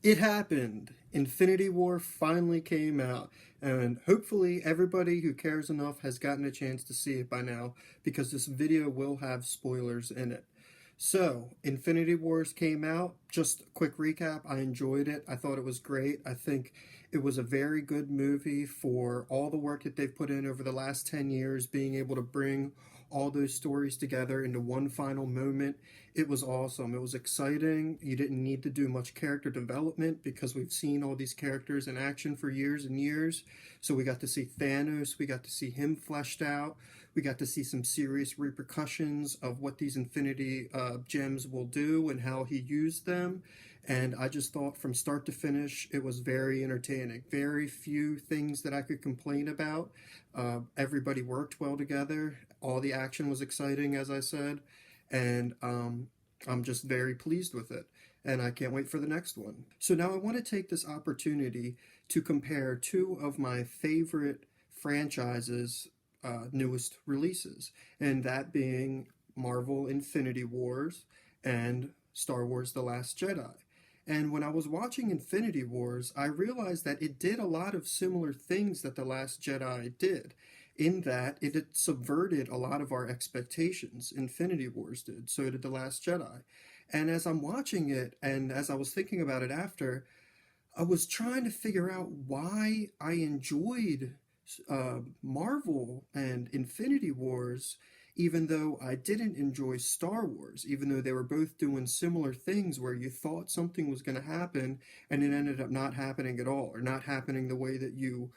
It happened. Infinity War finally came out, and hopefully everybody who cares enough has gotten a chance to see it by now, because this video will have spoilers in it. So, Infinity Wars came out. Just a quick recap. I enjoyed it. I thought it was great. I think it was a very good movie for all the work that they've put in over the last 10 years, being able to bring all those stories together into one final moment. It was awesome. It was exciting. You didn't need to do much character development because we've seen all these characters in action for years and years. So we got to see Thanos, we got to see him fleshed out, we got to see some serious repercussions of what these Infinity gems will do and how he used them. And I just thought from start to finish, it was very entertaining. Very few things that I could complain about. Everybody worked well together. All the action was exciting, as I said. And I'm just very pleased with it. And I can't wait for the next one. So now I want to take this opportunity to compare two of my favorite franchises' newest releases, and that being Marvel Infinity Wars and Star Wars The Last Jedi. And when I was watching Infinity Wars, I realized that it did a lot of similar things that The Last Jedi did, in that it had subverted a lot of our expectations. Infinity Wars did, so did The Last Jedi. And as I'm watching it, and as I was thinking about it after, I was trying to figure out why I enjoyed Marvel and Infinity Wars, even though I didn't enjoy Star Wars, even though they were both doing similar things where you thought something was going to happen and it ended up not happening at all, or not happening the way that you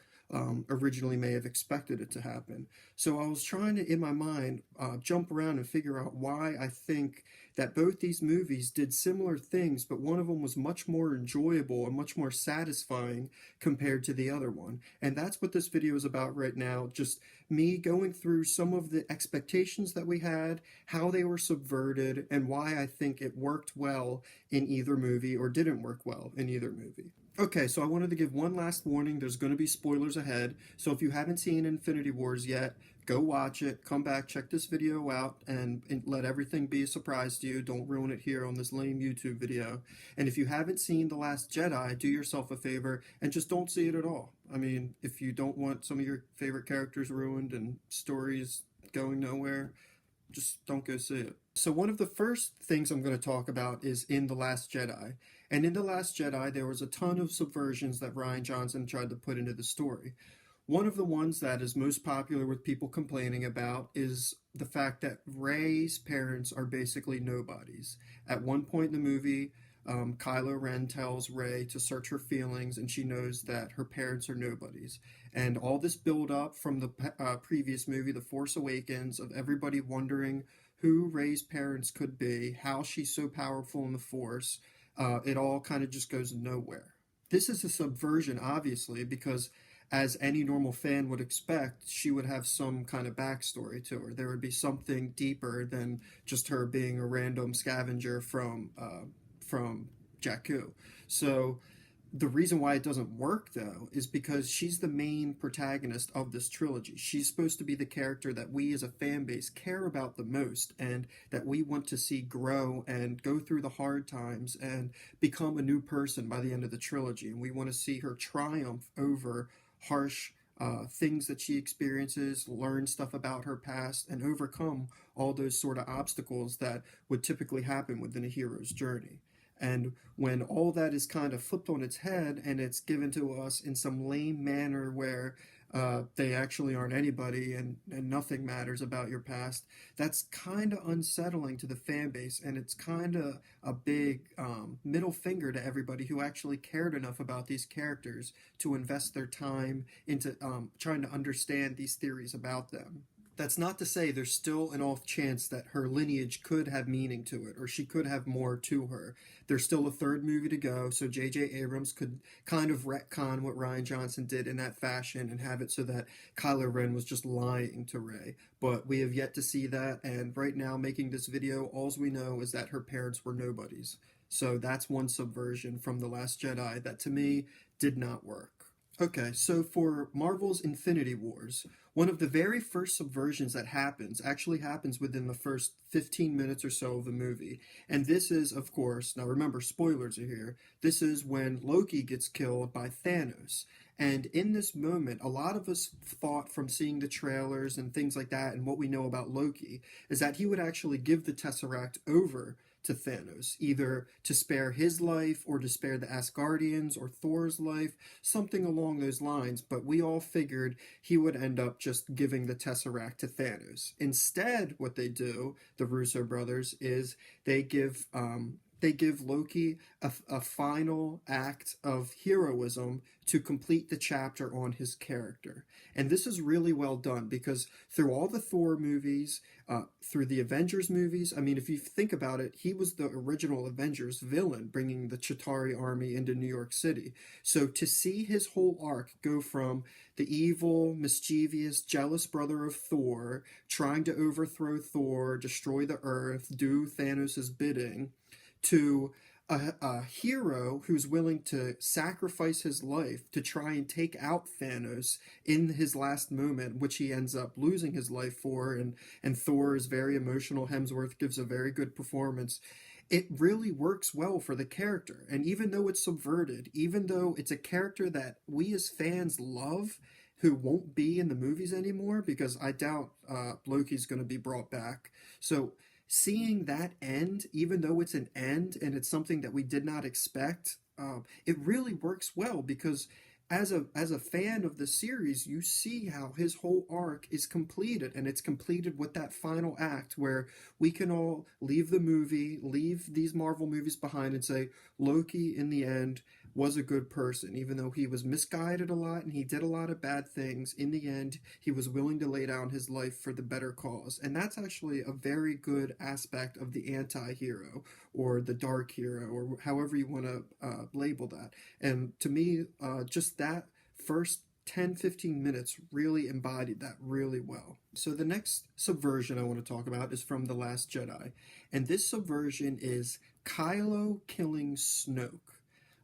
originally may have expected it to happen. So I was trying to, in my mind, jump around and figure out why I think that both these movies did similar things, but one of them was much more enjoyable and much more satisfying compared to the other one. And that's what this video is about right now. Just me going through some of the expectations that we had, how they were subverted, and why I think it worked well in either movie or didn't work well in either movie. Okay, so I wanted to give one last warning. There's going to be spoilers ahead. So if you haven't seen Infinity Wars yet, go watch it, come back, check this video out, and let everything be a surprise to you. Don't ruin it here on this lame YouTube video. And if you haven't seen The Last Jedi, do yourself a favor and just don't see it at all. I mean, if you don't want some of your favorite characters ruined and stories going nowhere, just don't go see it. So one of the first things I'm going to talk about is in The Last Jedi. And in The Last Jedi, there was a ton of subversions that Rian Johnson tried to put into the story. One of the ones that is most popular with people complaining about is the fact that Rey's parents are basically nobodies. At one point in the movie, Kylo Ren tells Rey to search her feelings, and she knows that her parents are nobodies. And all this build up from the previous movie, The Force Awakens, of everybody wondering who Rey's parents could be, how she's so powerful in the Force, it all kind of just goes nowhere. This is a subversion, obviously, because as any normal fan would expect, she would have some kind of backstory to her. There would be something deeper than just her being a random scavenger from Jakku. So the reason why it doesn't work, though, is because she's the main protagonist of this trilogy. She's supposed to be the character that we as a fan base care about the most, and that we want to see grow and go through the hard times and become a new person by the end of the trilogy. And we want to see her triumph over harsh things that she experiences, learn stuff about her past, and overcome all those sort of obstacles that would typically happen within a hero's journey. And when all that is kind of flipped on its head and it's given to us in some lame manner where they actually aren't anybody, and nothing matters about your past, that's kind of unsettling to the fan base. And it's kind of a big middle finger to everybody who actually cared enough about these characters to invest their time into trying to understand these theories about them. That's not to say there's still an off chance that her lineage could have meaning to it, or she could have more to her. There's still a third movie to go, so J.J. Abrams could kind of retcon what Rian Johnson did in that fashion and have it so that Kylo Ren was just lying to Rey. But we have yet to see that, and right now, making this video, all we know is that her parents were nobodies. So that's one subversion from The Last Jedi that, to me, did not work. Okay, so for Marvel's Infinity Wars, one of the very first subversions that happens actually happens within the first 15 minutes or so of the movie. And this is, of course, now remember, spoilers are here. This is when Loki gets killed by Thanos. And in this moment, a lot of us thought from seeing the trailers and things like that and what we know about Loki is that he would actually give the Tesseract over to Thanos, either to spare his life or to spare the Asgardians or Thor's life, something along those lines, but we all figured he would end up just giving the Tesseract to Thanos. Instead, what they do, the Russo brothers, is they give Loki a final act of heroism to complete the chapter on his character. And this is really well done because through all the Thor movies, through the Avengers movies, I mean, if you think about it, he was the original Avengers villain, bringing the Chitauri army into New York City. So to see his whole arc go from the evil, mischievous, jealous brother of Thor, trying to overthrow Thor, destroy the Earth, do Thanos' bidding, to a hero who's willing to sacrifice his life to try and take out Thanos in his last moment, which he ends up losing his life for, and Thor is very emotional. Hemsworth gives a very good performance. It really works well for the character. And even though it's subverted, even though it's a character that we as fans love, who won't be in the movies anymore, because I doubt Loki's going to be brought back. So seeing that end, even though it's an end and it's something that we did not expect, it really works well because as a fan of the series, you see how his whole arc is completed, and it's completed with that final act where we can all leave the movie, leave these Marvel movies behind, and say Loki in the end was a good person, even though he was misguided a lot and he did a lot of bad things. In the end, he was willing to lay down his life for the better cause. And that's actually a very good aspect of the anti-hero or the dark hero or however you want to label that. And to me, just that first 10-15 minutes really embodied that really well. So the next subversion I want to talk about is from The Last Jedi. And this subversion is Kylo killing Snoke.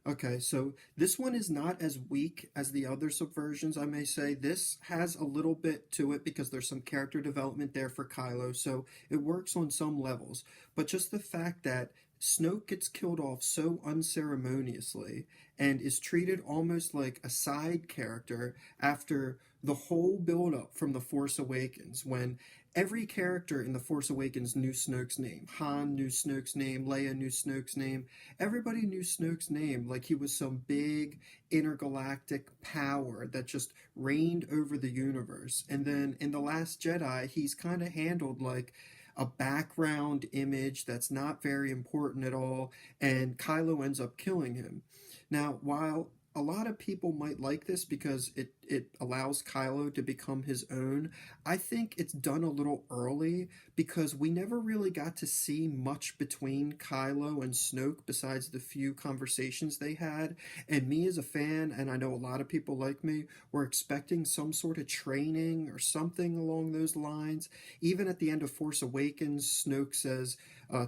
Okay, so this one is not as weak as the other subversions, I may say. This has a little bit to it because there's some character development there for Kylo, so it works on some levels. But just the fact that Snoke gets killed off so unceremoniously and is treated almost like a side character after the whole build up from The Force Awakens, when every character in The Force Awakens knew Snoke's name. Han knew Snoke's name, Leia knew Snoke's name. Everybody knew Snoke's name like he was some big intergalactic power that just reigned over the universe. And then in The Last Jedi, he's kind of handled like a background image that's not very important at all, and Kylo ends up killing him. Now, while a lot of people might like this because it allows Kylo to become his own, I think it's done a little early because we never really got to see much between Kylo and Snoke besides the few conversations they had. And me as a fan, and I know a lot of people like me, were expecting some sort of training or something along those lines. Even at the end of Force Awakens, Snoke says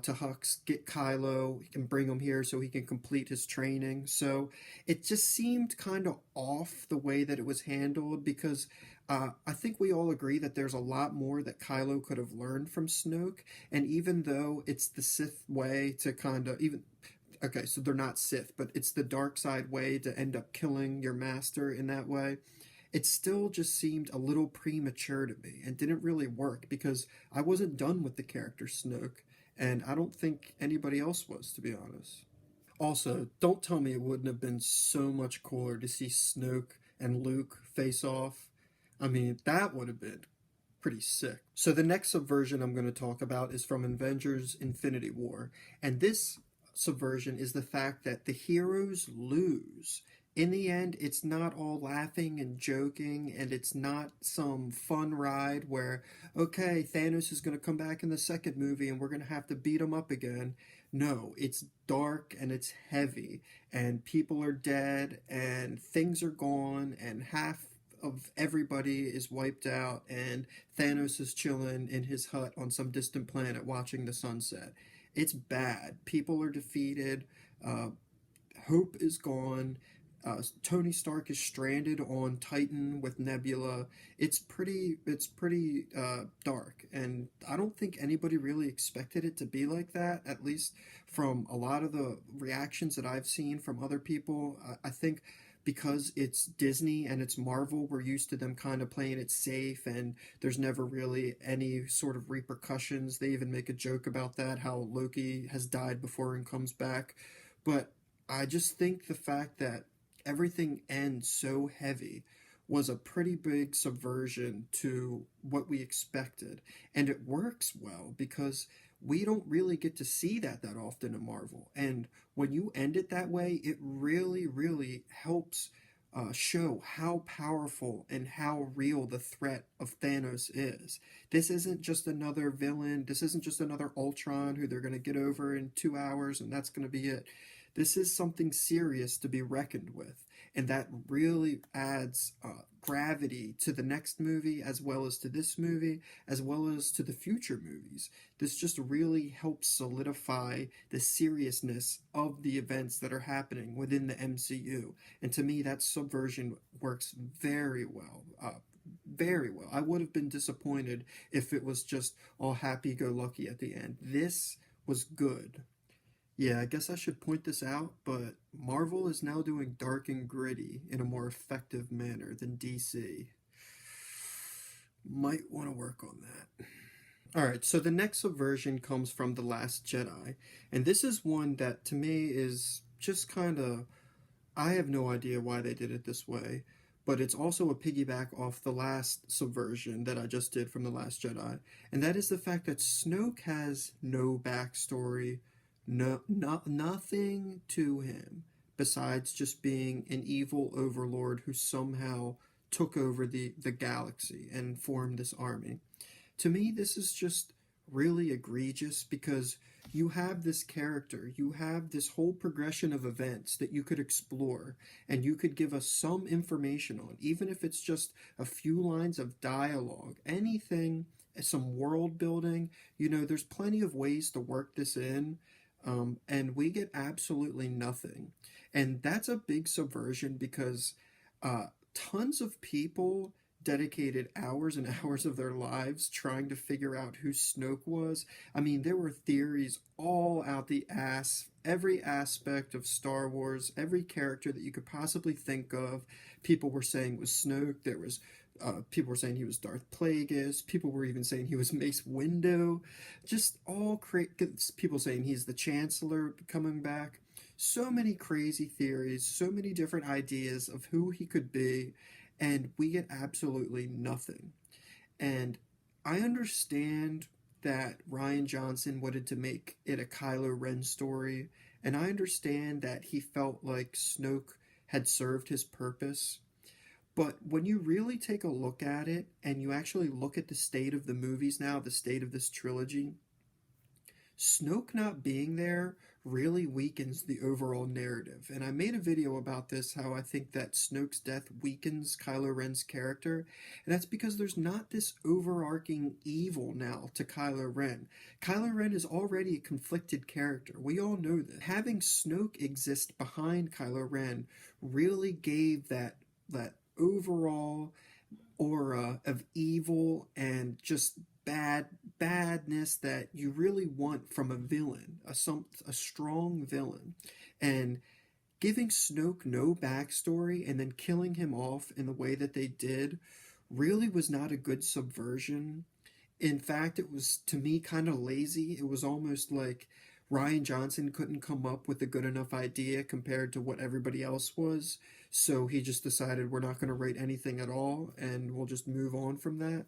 to Hux, get Kylo and bring him here so he can complete his training. So it just seemed kind of off the way that it was handled because I think we all agree that there's a lot more that Kylo could have learned from Snoke. And even though it's the Sith way to kind of even. Okay, so they're not Sith, but it's the dark side way to end up killing your master in that way. It still just seemed a little premature to me and didn't really work because I wasn't done with the character Snoke, and I don't think anybody else was, to be honest. Also, don't tell me it wouldn't have been so much cooler to see Snoke and Luke face off. I mean, that would have been pretty sick. So the next subversion I'm going to talk about is from Avengers Infinity War, and this subversion is the fact that the heroes lose. In the end, it's not all laughing and joking, and it's not some fun ride where, okay, Thanos is going to come back in the second movie and we're going to have to beat him up again. No, it's dark and it's heavy, and people are dead, and things are gone, and half of everybody is wiped out, and Thanos is chilling in his hut on some distant planet watching the sunset. It's bad. People are defeated. Uh, Hope is gone. Tony Stark is stranded on Titan with Nebula. It's pretty dark, and I don't think anybody really expected it to be like that. At least from a lot of the reactions that I've seen from other people, I think because it's Disney and it's Marvel, we're used to them kind of playing it safe, and there's never really any sort of repercussions. They even make a joke about that, how Loki has died before and comes back. But I just think the fact that everything ends so heavy was a pretty big subversion to what we expected. And it works well because we don't really get to see that often in Marvel. And when you end it that way, it really, really helps show how powerful and how real the threat of Thanos is. This isn't just another villain. This isn't just another Ultron who they're going to get over in 2 hours and that's going to be it. This is something serious to be reckoned with, and that really adds gravity to the next movie, as well as to this movie, as well as to the future movies. This just really helps solidify the seriousness of the events that are happening within the MCU, and to me, that Subversion works very well. Very well. I would have been disappointed if it was just all happy-go-lucky at the end. This was good. Yeah, I guess I should point this out, but Marvel is now doing dark and gritty in a more effective manner than DC. Might want to work on that. Alright, so the next subversion comes from The Last Jedi, and this is one that to me is just kind of. I have no idea why they did it this way, but it's also a piggyback off the last subversion that I just did from The Last Jedi, and that is the fact that Snoke has no backstory, nothing to him besides just being an evil overlord who somehow took over the galaxy and formed this army. To me, this is just really egregious because you have this character, you have this whole progression of events that you could explore, and you could give us some information on, even if it's just a few lines of dialogue, anything, some world building. There's plenty of ways to work this in. And we get absolutely nothing. And that's a big subversion because tons of people dedicated hours and hours of their lives trying to figure out who Snoke was. I mean, there were theories all out the ass, every aspect of Star Wars, every character that you could possibly think of. People were saying was Snoke. There was people were saying he was Darth Plagueis. People were even saying he was Mace Windu. Just people saying he's the Chancellor coming back. So many crazy theories, so many different ideas of who he could be, and we get absolutely nothing. And I understand that Rian Johnson wanted to make it a Kylo Ren story, and I understand that he felt like Snoke had served his purpose. But when you really take a look at it, and you actually look at the state of the movies now, the state of this trilogy, Snoke not being there really weakens the overall narrative. And I made a video about this, how I think that Snoke's death weakens Kylo Ren's character. And that's because there's not this overarching evil now to Kylo Ren. Kylo Ren is already a conflicted character. We all know that. Having Snoke exist behind Kylo Ren really gave that overall aura of evil and just badness that you really want from a villain, a strong villain. And giving Snoke no backstory and then killing him off in the way that they did really was not a good subversion. In fact, it was, to me, kind of lazy. It was almost like Rian Johnson couldn't come up with a good enough idea compared to what everybody else was, so he just decided we're not going to write anything at all and we'll just move on from that.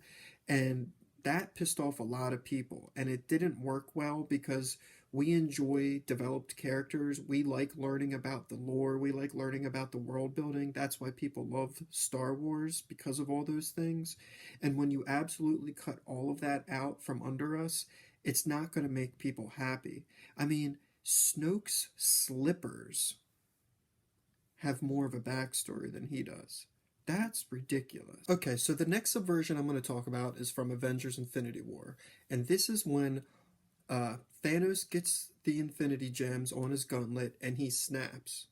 And that pissed off a lot of people, and it didn't work well because we enjoy developed characters. We like learning about the lore. We like learning about the world building. That's why people love Star Wars, because of all those things. And when you absolutely cut all of that out from under us, it's not going to make people happy. I mean, Snoke's slippers have more of a backstory than he does. That's ridiculous. Okay, so the next subversion I'm going to talk about is from Avengers Infinity War. And this is when Thanos gets the Infinity Gems on his gauntlet and he snaps.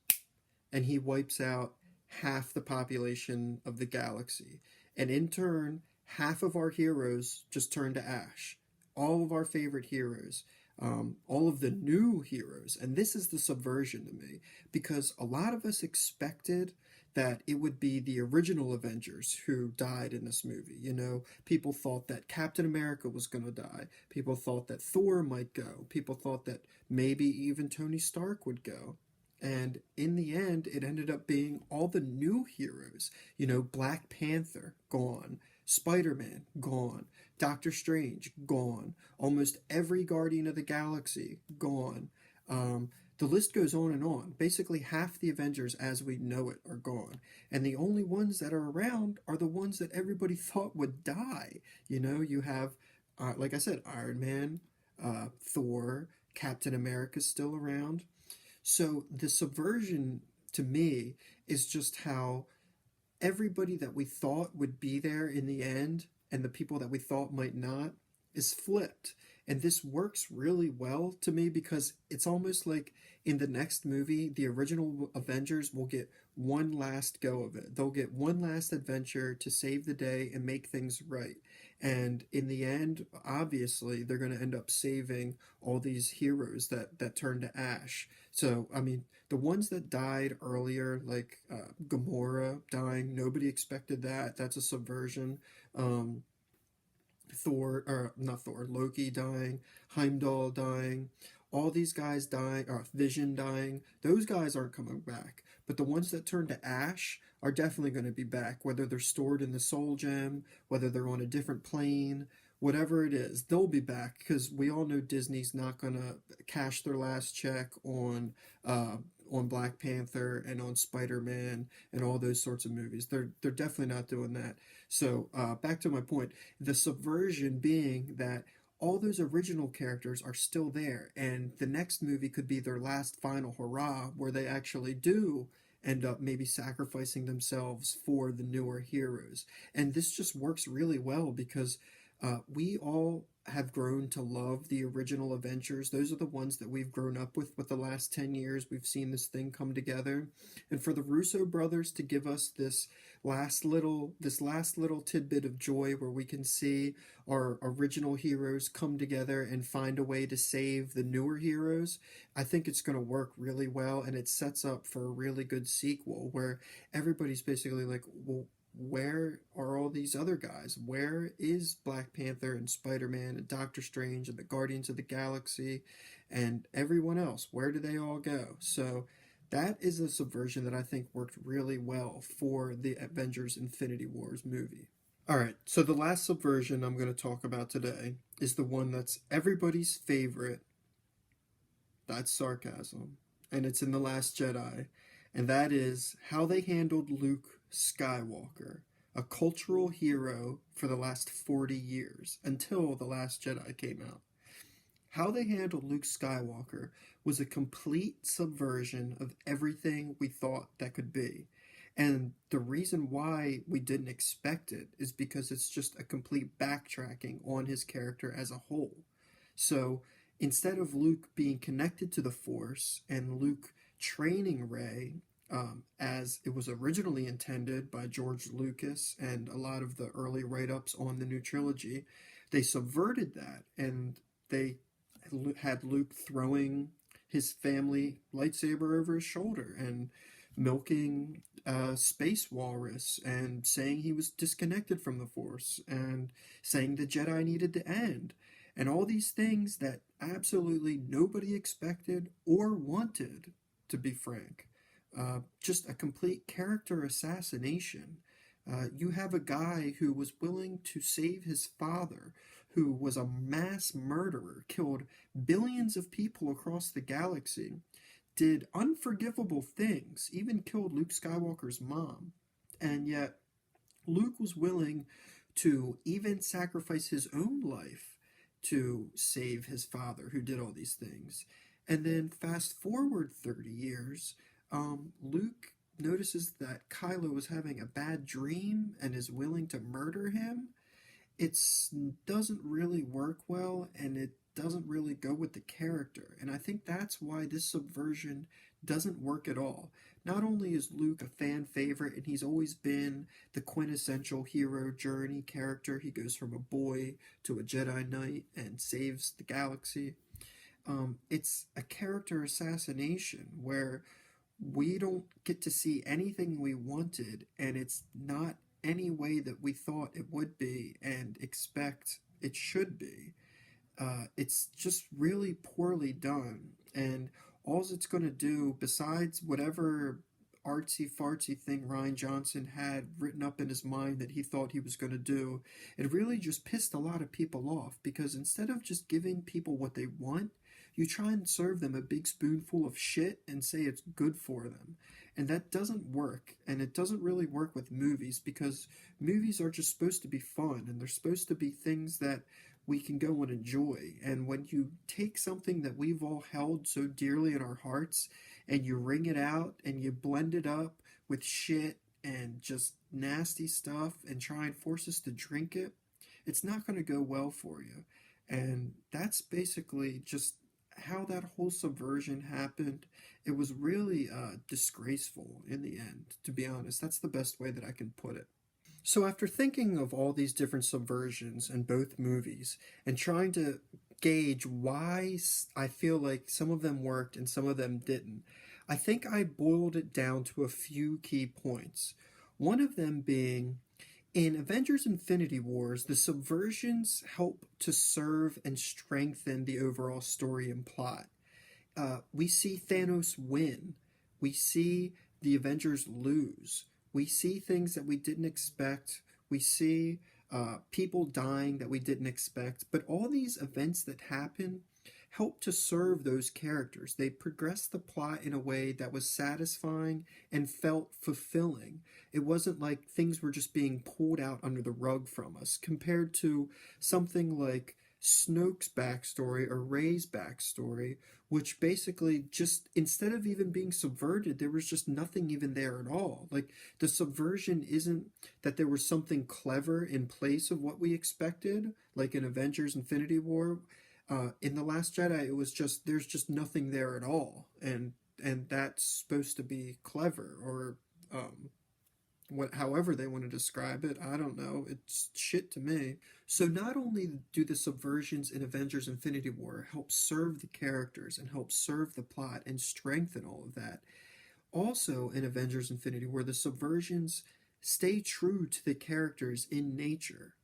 and he wipes out half the population of the galaxy. And in turn, half of our heroes just turn to ash. All of our favorite heroes, all of the new heroes. And this is the subversion to me, because a lot of us expected that it would be the original Avengers who died in this movie. You know, people thought that Captain America was going to die. People thought that Thor might go. People thought that maybe even Tony Stark would go. And in the end, it ended up being all the new heroes. You know, Black Panther, gone. Spider-Man, gone. Doctor Strange, gone. Almost every Guardian of the Galaxy, gone. The list goes on and on. Basically, half the Avengers as we know it are gone. And the only ones that are around are the ones that everybody thought would die. You know, you have, like I said, Iron Man, Thor, Captain America's still around. So the subversion to me is just how everybody that we thought would be there in the end and the people that we thought might not is flipped. And this works really well to me because it's almost like in the next movie, the original Avengers will get one last go of it. They'll get one last adventure to save the day and make things right. And in the end, obviously, they're going to end up saving all these heroes that turn to ash. So, I mean, the ones that died earlier, like Gamora dying, nobody expected that. That's a subversion. Um, Thor, or not Thor, Loki dying, Heimdall dying, all these guys dying, or Vision dying, those guys aren't coming back. But the ones that turn to ash are definitely going to be back, whether they're stored in the Soul Gem, whether they're on a different plane, whatever it is, they'll be back because we all know Disney's not going to cash their last check on Black Panther and on Spider-Man and all those sorts of movies. They're definitely not doing that. So back to my point, the subversion being that all those original characters are still there, and the next movie could be their last final hurrah where they actually do end up maybe sacrificing themselves for the newer heroes. And this just works really well because we all have grown to love the original Avengers. Those are the ones that we've grown up with the last 10 years. We've seen this thing come together. And for the Russo brothers to give us this last little tidbit of joy where we can see our original heroes come together and find a way to save the newer heroes, I think it's going to work really well, and it sets up for a really good sequel where everybody's basically like, well, where are all these other guys? Where is Black Panther and Spider-Man and Doctor Strange and the Guardians of the Galaxy and everyone else? Where do they all go? So that is a subversion that I think worked really well for the Avengers Infinity Wars movie. Alright, so the last subversion I'm going to talk about today is the one that's everybody's favorite. That's sarcasm. And it's in The Last Jedi. And that is how they handled Luke Skywalker, a cultural hero for the last 40 years, until The Last Jedi came out. How they handled Luke Skywalker was a complete subversion of everything we thought that could be. And the reason why we didn't expect it is because it's just a complete backtracking on his character as a whole. So instead of Luke being connected to the Force and Luke training Rey as it was originally intended by George Lucas and a lot of the early write-ups on the new trilogy, they subverted that and they had Luke throwing his family lightsaber over his shoulder and milking space walrus and saying he was disconnected from the Force and saying the Jedi needed to end and all these things that absolutely nobody expected or wanted, to be frank. Just a complete character assassination. You have a guy who was willing to save his father, who was a mass murderer, killed billions of people across the galaxy, did unforgivable things, even killed Luke Skywalker's mom. And yet, Luke was willing to even sacrifice his own life to save his father, who did all these things. And then fast forward 30 years, Luke notices that Kylo is having a bad dream and is willing to murder him. It doesn't really work well, and it doesn't really go with the character. And I think that's why this subversion doesn't work at all. Not only is Luke a fan favorite and he's always been the quintessential hero journey character, he goes from a boy to a Jedi Knight and saves the galaxy. It's a character assassination where we don't get to see anything we wanted, and it's not any way that we thought it would be and expect it should be. It's just really poorly done, and all it's going to do, besides whatever artsy fartsy thing Ryan Johnson had written up in his mind that he thought he was going to do, it really just pissed a lot of people off because instead of just giving people what they want, you try and serve them a big spoonful of shit and say it's good for them. And that doesn't work. And it doesn't really work with movies because movies are just supposed to be fun and they're supposed to be things that we can go and enjoy. And when you take something that we've all held so dearly in our hearts and you wring it out and you blend it up with shit and just nasty stuff and try and force us to drink it, it's not going to go well for you. And that's basically just how that whole subversion happened. It was really disgraceful in the end, to be honest. That's the best way that I can put it. So after thinking of all these different subversions in both movies and trying to gauge why I feel like some of them worked and some of them didn't, I think I boiled it down to a few key points. One of them being, in Avengers Infinity Wars, the subversions help to serve and strengthen the overall story and plot. We see Thanos win. We see the Avengers lose. We see things that we didn't expect. We see people dying that we didn't expect. But all these events that happen help to serve those characters. They progress the plot in a way that was satisfying and felt fulfilling. It wasn't like things were just being pulled out under the rug from us, compared to something like Snoke's backstory or Rey's backstory, which basically just, instead of even being subverted, there was just nothing even there at all. Like, the subversion isn't that there was something clever in place of what we expected, like in Avengers Infinity War. In The Last Jedi, it was just, there's just nothing there at all. And that's supposed to be clever, or however they want to describe it. I don't know. It's shit to me. So not only do the subversions in Avengers Infinity War help serve the characters and help serve the plot and strengthen all of that, also in Avengers Infinity War, the subversions stay true to the characters in nature.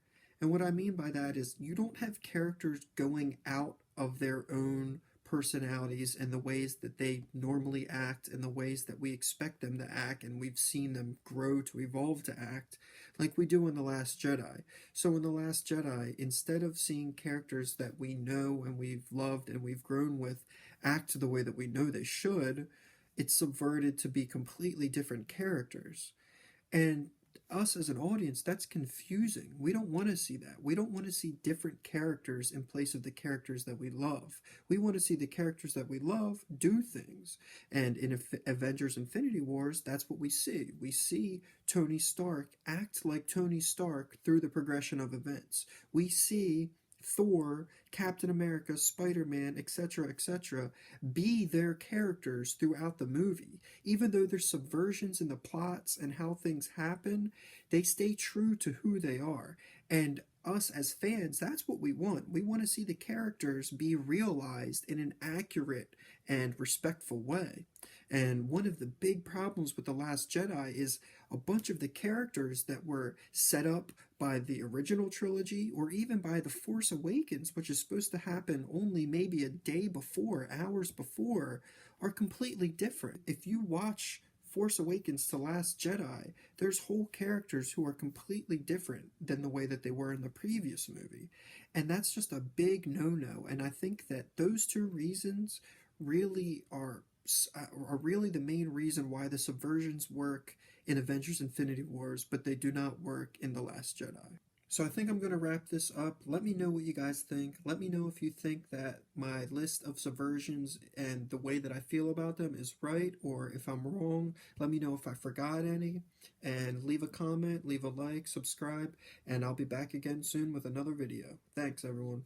And what I mean by that is you don't have characters going out of their own personalities and the ways that they normally act and the ways that we expect them to act and we've seen them grow to evolve to act like we do in The Last Jedi. So in The Last Jedi, instead of seeing characters that we know and we've loved and we've grown with act the way that we know they should, it's subverted to be completely different characters. And us as an audience, that's confusing. We don't want to see that. We don't want to see different characters in place of the characters that we love. We want to see the characters that we love do things. And in Avengers Infinity Wars, that's what we see. We see Tony Stark act like Tony Stark through the progression of events. We see Thor, Captain America, Spider-Man, etc., be their characters throughout the movie. Even though there's subversions in the plots and how things happen, they stay true to who they are. And us as fans, that's what we want. We want to see the characters be realized in an accurate and respectful way. And one of the big problems with The Last Jedi is a bunch of the characters that were set up by the original trilogy or even by The Force Awakens, which is supposed to happen only maybe a day before, hours before, are completely different. If you watch Force Awakens to Last Jedi, there's whole characters who are completely different than the way that they were in the previous movie. And that's just a big no-no. And I think that those two reasons really are really the main reason why the subversions work in Avengers Infinity Wars, but they do not work in The Last Jedi. So I think I'm going to wrap this up. Let me know what you guys think. Let me know if you think that my list of subversions and the way that I feel about them is right, or if I'm wrong. Let me know if I forgot any. And leave a comment, leave a like, subscribe, and I'll be back again soon with another video. Thanks, everyone.